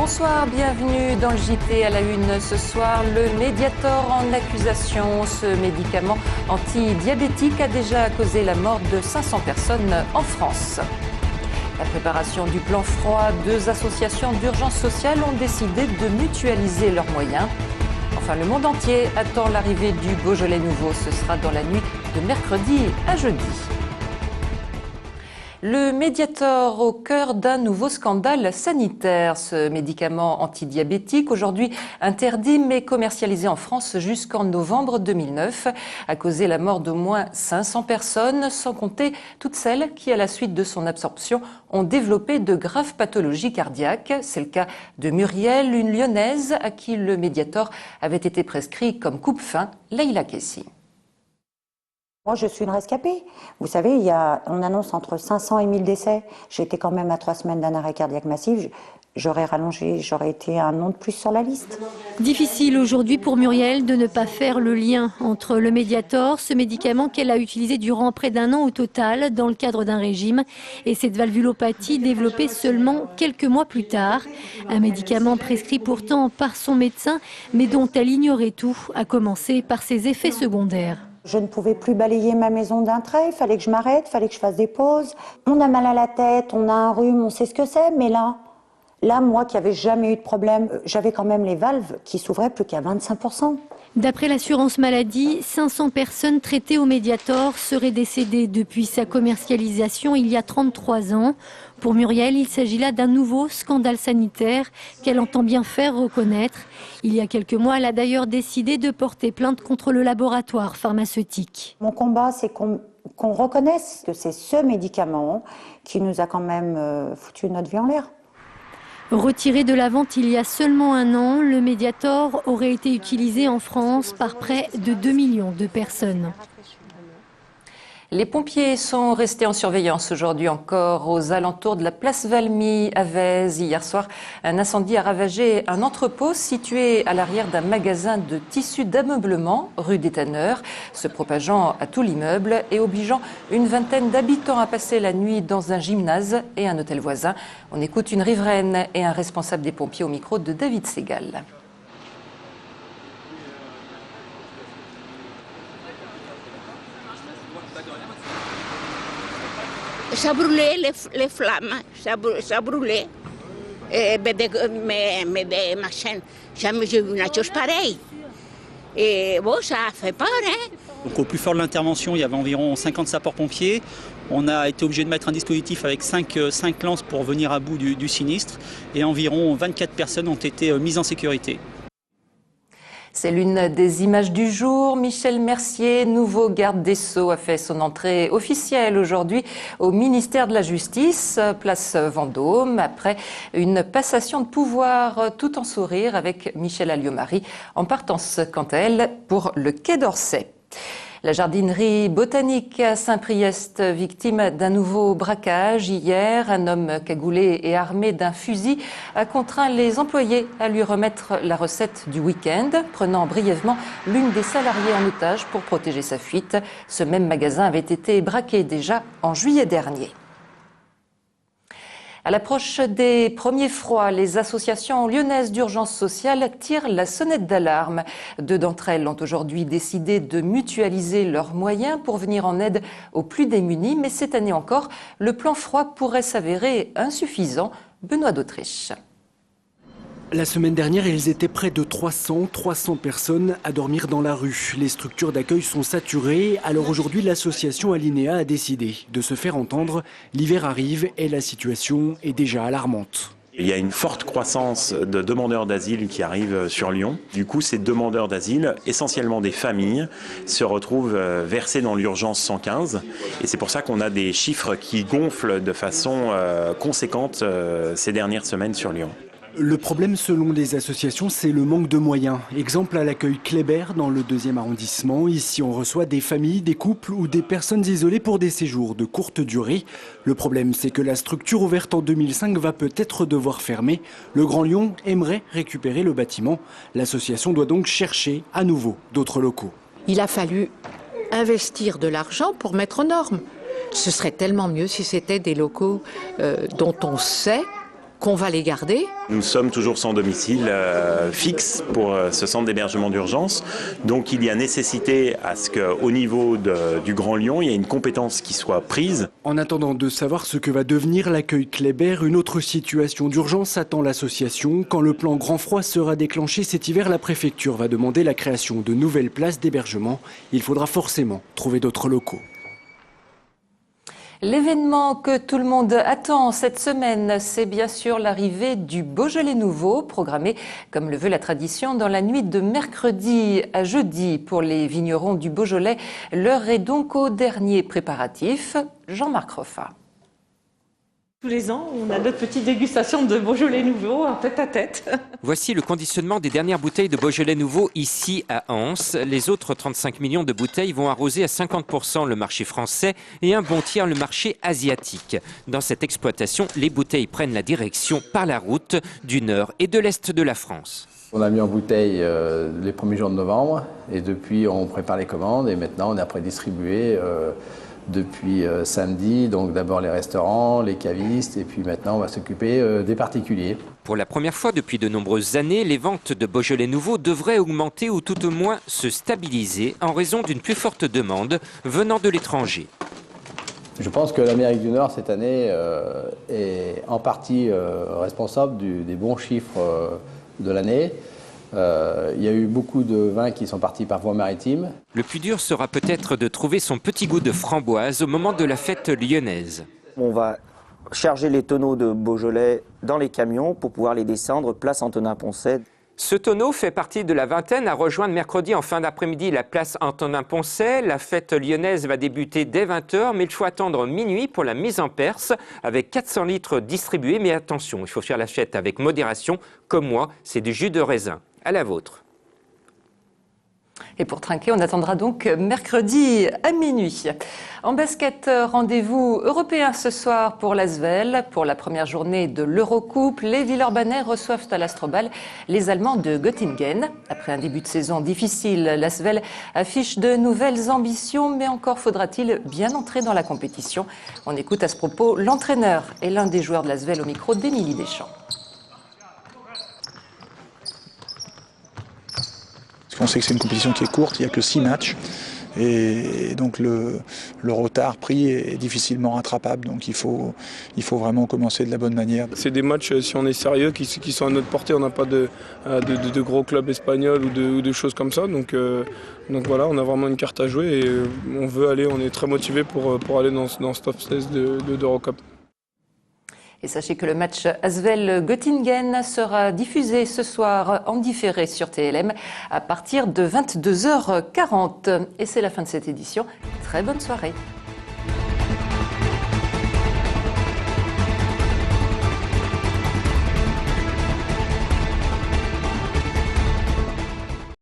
Bonsoir, bienvenue dans le JT à la une. Ce soir, le Mediator en accusation. Ce médicament antidiabétique a déjà causé la mort de 500 personnes en France. La préparation du plan froid, deux associations d'urgence sociale ont décidé de mutualiser leurs moyens. Enfin, le monde entier attend l'arrivée du Beaujolais nouveau. Ce sera dans la nuit de mercredi à jeudi. Le Mediator au cœur d'un nouveau scandale sanitaire. Ce médicament antidiabétique, aujourd'hui interdit mais commercialisé en France jusqu'en novembre 2009, a causé la mort d'au moins 500 personnes, sans compter toutes celles qui, à la suite de son absorption, ont développé de graves pathologies cardiaques. C'est le cas de Muriel, une Lyonnaise à qui le Mediator avait été prescrit comme coupe-faim, Leïla Kessi. Moi, je suis une rescapée. Vous savez, on annonce entre 500 et 1000 décès. J'étais quand même à 3 semaines d'un arrêt cardiaque massif. J'aurais rallongé, j'aurais été un nom de plus sur la liste. Difficile aujourd'hui pour Muriel de ne pas faire le lien entre le Mediator, ce médicament qu'elle a utilisé durant près d'un an au total dans le cadre d'un régime, et cette valvulopathie développée seulement quelques mois plus tard. Un médicament prescrit pourtant par son médecin, mais dont elle ignorait tout, à commencer par ses effets secondaires. Je ne pouvais plus balayer ma maison d'un trait, il fallait que je m'arrête, il fallait que je fasse des pauses. On a mal à la tête, on a un rhume, on sait ce que c'est, mais là, moi qui n'avais jamais eu de problème, j'avais quand même les valves qui s'ouvraient plus qu'à 25%. D'après l'assurance maladie, 500 personnes traitées au Mediator seraient décédées depuis sa commercialisation il y a 33 ans. Pour Muriel, il s'agit là d'un nouveau scandale sanitaire qu'elle entend bien faire reconnaître. Il y a quelques mois, elle a d'ailleurs décidé de porter plainte contre le laboratoire pharmaceutique. Mon combat, c'est qu'on reconnaisse que c'est ce médicament qui nous a quand même foutu notre vie en l'air. Retiré de la vente il y a seulement un an, le Mediator aurait été utilisé en France par près de 2 millions de personnes. Les pompiers sont restés en surveillance aujourd'hui encore aux alentours de la place Valmy à Vèze. Hier soir, un incendie a ravagé un entrepôt situé à l'arrière d'un magasin de tissus d'ameublement, rue des Tanneurs, se propageant à tout l'immeuble et obligeant une vingtaine d'habitants à passer la nuit dans un gymnase et un hôtel voisin. On écoute une riveraine et un responsable des pompiers au micro de David Segal. Ça brûlait les flammes, ça brûlait. Mais des machins, jamais j'ai vu une chose pareille. Et bon, ça a fait peur, hein. Donc au plus fort de l'intervention, il y avait environ 50 sapeurs-pompiers. On a été obligé de mettre un dispositif avec 5 lances pour venir à bout du sinistre. Et environ 24 personnes ont été mises en sécurité. C'est l'une des images du jour. Michel Mercier, nouveau garde des Sceaux, a fait son entrée officielle aujourd'hui au ministère de la Justice, place Vendôme, après une passation de pouvoir tout en sourire avec Michel Alliot-Marie, en partance quant à elle pour le Quai d'Orsay. La jardinerie botanique à Saint-Priest, victime d'un nouveau braquage. Hier, un homme cagoulé et armé d'un fusil a contraint les employés à lui remettre la recette du week-end, prenant brièvement l'une des salariées en otage pour protéger sa fuite. Ce même magasin avait été braqué déjà en juillet dernier. À l'approche des premiers froids, les associations lyonnaises d'urgence sociale tirent la sonnette d'alarme. 2 d'entre elles ont aujourd'hui décidé de mutualiser leurs moyens pour venir en aide aux plus démunis. Mais cette année encore, le plan froid pourrait s'avérer insuffisant. Benoît d'Autriche. La semaine dernière, ils étaient près de 300 personnes à dormir dans la rue. Les structures d'accueil sont saturées. Alors aujourd'hui, l'association Alinéa a décidé de se faire entendre. L'hiver arrive et la situation est déjà alarmante. Il y a une forte croissance de demandeurs d'asile qui arrivent sur Lyon. Du coup, ces demandeurs d'asile, essentiellement des familles, se retrouvent versés dans l'urgence 115. Et c'est pour ça qu'on a des chiffres qui gonflent de façon conséquente ces dernières semaines sur Lyon. Le problème, selon les associations, c'est le manque de moyens. Exemple à l'accueil Kléber dans le 2e arrondissement. Ici, on reçoit des familles, des couples ou des personnes isolées pour des séjours de courte durée. Le problème, c'est que la structure ouverte en 2005 va peut-être devoir fermer. Le Grand Lyon aimerait récupérer le bâtiment. L'association doit donc chercher à nouveau d'autres locaux. Il a fallu investir de l'argent pour mettre aux normes. Ce serait tellement mieux si c'était des locaux dont on sait qu'on va les garder. Nous sommes toujours sans domicile fixe pour ce centre d'hébergement d'urgence. Donc il y a nécessité à ce qu'au niveau du Grand Lyon, il y ait une compétence qui soit prise. En attendant de savoir ce que va devenir l'accueil Kléber, une autre situation d'urgence attend l'association. Quand le plan Grand Froid sera déclenché cet hiver, la préfecture va demander la création de nouvelles places d'hébergement. Il faudra forcément trouver d'autres locaux. L'événement que tout le monde attend cette semaine, c'est bien sûr l'arrivée du Beaujolais nouveau, programmé comme le veut la tradition dans la nuit de mercredi à jeudi pour les vignerons du Beaujolais. L'heure est donc au dernier préparatif. Jean-Marc Roffa. Tous les ans, on a notre petite dégustation de Beaujolais nouveau en tête-à-tête. Voici le conditionnement des dernières bouteilles de Beaujolais nouveau ici à Anse. Les autres 35 millions de bouteilles vont arroser à 50% le marché français et un bon tiers le marché asiatique. Dans cette exploitation, les bouteilles prennent la direction par la route du nord et de l'est de la France. On a mis en bouteille les premiers jours de novembre et depuis on prépare les commandes et maintenant on est après distribué depuis samedi, donc d'abord les restaurants, les cavistes et puis maintenant on va s'occuper des particuliers. Pour la première fois depuis de nombreuses années, les ventes de Beaujolais nouveau devraient augmenter ou tout au moins se stabiliser en raison d'une plus forte demande venant de l'étranger. Je pense que l'Amérique du Nord cette année est en partie responsable des bons chiffres de l'année. Il y a eu beaucoup de vins qui sont partis par voie maritime. Le plus dur sera peut-être de trouver son petit goût de framboise au moment de la fête lyonnaise. On va charger les tonneaux de Beaujolais dans les camions pour pouvoir les descendre place Antonin-Poncet. Ce tonneau fait partie de la vingtaine à rejoindre mercredi en fin d'après-midi la place Antonin-Poncet. La fête lyonnaise va débuter dès 20h, mais il faut attendre minuit pour la mise en perce avec 400 litres distribués. Mais attention, il faut faire la fête avec modération. Comme moi, c'est du jus de raisin. À la vôtre. Et pour trinquer, on attendra donc mercredi à minuit. En basket, rendez-vous européen ce soir pour l'Asvel. Pour la première journée de l'Eurocoupe, les Villeurbanais reçoivent à l'Astrobal les Allemands de Göttingen. Après un début de saison difficile, l'Asvel affiche de nouvelles ambitions, mais encore faudra-t-il bien entrer dans la compétition. On écoute à ce propos l'entraîneur et l'un des joueurs de l'Asvel au micro d'Émilie Deschamps. On sait que c'est une compétition qui est courte, il n'y a que 6 matchs. Et donc le retard pris est difficilement rattrapable. Donc il faut vraiment commencer de la bonne manière. C'est des matchs, si on est sérieux, qui sont à notre portée. On n'a pas de gros clubs espagnols ou de choses comme ça. Donc voilà, on a vraiment une carte à jouer et on veut aller, on est très motivé pour aller dans ce top 16 d'Eurocup. Et sachez que le match Asvel-Göttingen sera diffusé ce soir en différé sur TLM à partir de 22h40. Et c'est la fin de cette édition. Très bonne soirée.